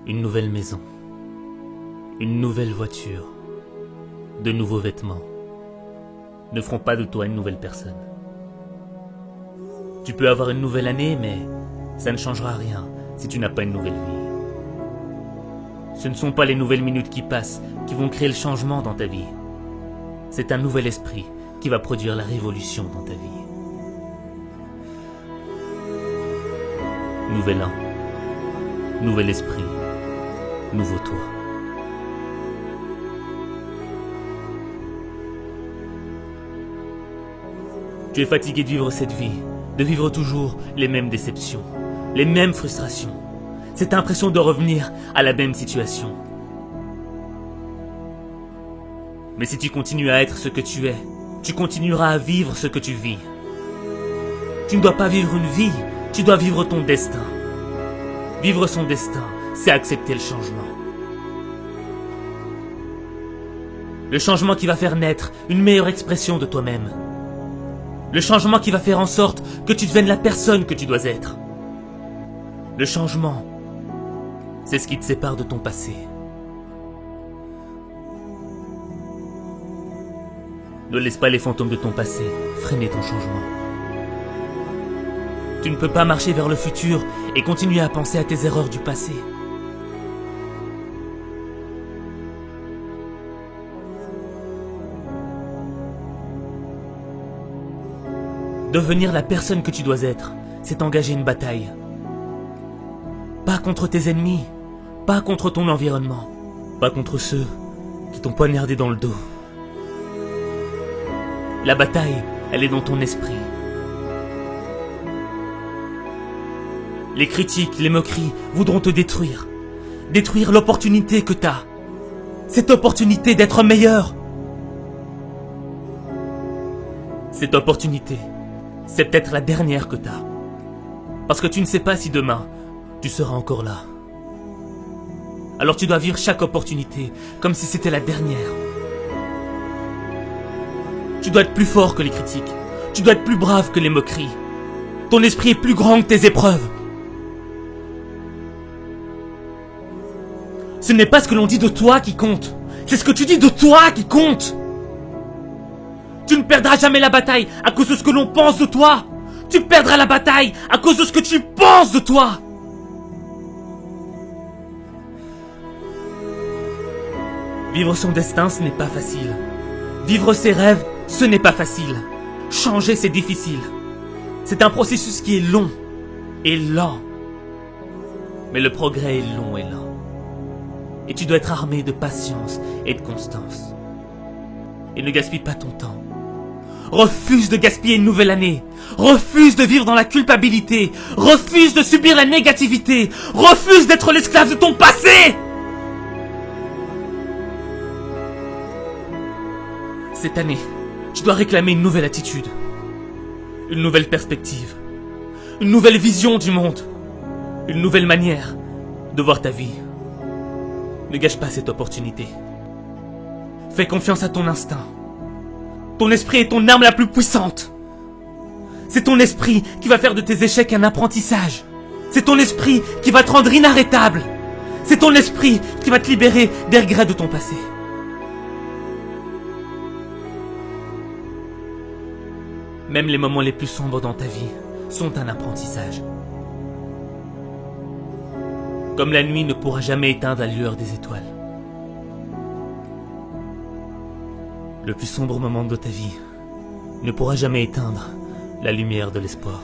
Une nouvelle maison, une nouvelle voiture, de nouveaux vêtements ne feront pas de toi une nouvelle personne. Tu peux avoir une nouvelle année, mais ça ne changera rien si tu n'as pas une nouvelle vie. Ce ne sont pas les nouvelles minutes qui passent qui vont créer le changement dans ta vie. C'est un nouvel esprit qui va produire la révolution dans ta vie. Nouvel an, nouvel esprit, nouveau toi. Tu es fatigué de vivre cette vie, de vivre toujours les mêmes déceptions, les mêmes frustrations, cette impression de revenir à la même situation. Mais si tu continues à être ce que tu es, tu continueras à vivre ce que tu vis. Tu ne dois pas vivre une vie, tu dois vivre ton destin. Vivre son destin, c'est accepter le changement. Le changement qui va faire naître une meilleure expression de toi-même. Le changement qui va faire en sorte que tu deviennes la personne que tu dois être. Le changement, c'est ce qui te sépare de ton passé. Ne laisse pas les fantômes de ton passé freiner ton changement. Tu ne peux pas marcher vers le futur et continuer à penser à tes erreurs du passé. Devenir la personne que tu dois être, c'est engager une bataille. Pas contre tes ennemis, pas contre ton environnement, pas contre ceux qui t'ont poignardé dans le dos. La bataille, elle est dans ton esprit. Les critiques, les moqueries voudront te détruire. Détruire l'opportunité que t'as. Cette opportunité d'être meilleur. Cette opportunité, c'est peut-être la dernière que t'as. Parce que tu ne sais pas si demain, tu seras encore là. Alors tu dois vivre chaque opportunité comme si c'était la dernière. Tu dois être plus fort que les critiques. Tu dois être plus brave que les moqueries. Ton esprit est plus grand que tes épreuves. Ce n'est pas ce que l'on dit de toi qui compte. C'est ce que tu dis de toi qui compte. Tu ne perdras jamais la bataille à cause de ce que l'on pense de toi. Tu perdras la bataille à cause de ce que tu penses de toi. Vivre son destin, ce n'est pas facile. Vivre ses rêves, ce n'est pas facile. Changer, c'est difficile. C'est un processus qui est long et lent. Mais le progrès est long et lent. Et tu dois être armé de patience et de constance. Et ne gaspille pas ton temps. Refuse de gaspiller une nouvelle année. Refuse de vivre dans la culpabilité. Refuse de subir la négativité. Refuse d'être l'esclave de ton passé. Cette année, tu dois réclamer une nouvelle attitude. Une nouvelle perspective. Une nouvelle vision du monde. Une nouvelle manière de voir ta vie. Ne gâche pas cette opportunité. Fais confiance à ton instinct. Ton esprit est ton arme la plus puissante. C'est ton esprit qui va faire de tes échecs un apprentissage. C'est ton esprit qui va te rendre inarrêtable. C'est ton esprit qui va te libérer des regrets de ton passé. Même les moments les plus sombres dans ta vie sont un apprentissage. Comme la nuit ne pourra jamais éteindre la lueur des étoiles. Le plus sombre moment de ta vie ne pourra jamais éteindre la lumière de l'espoir.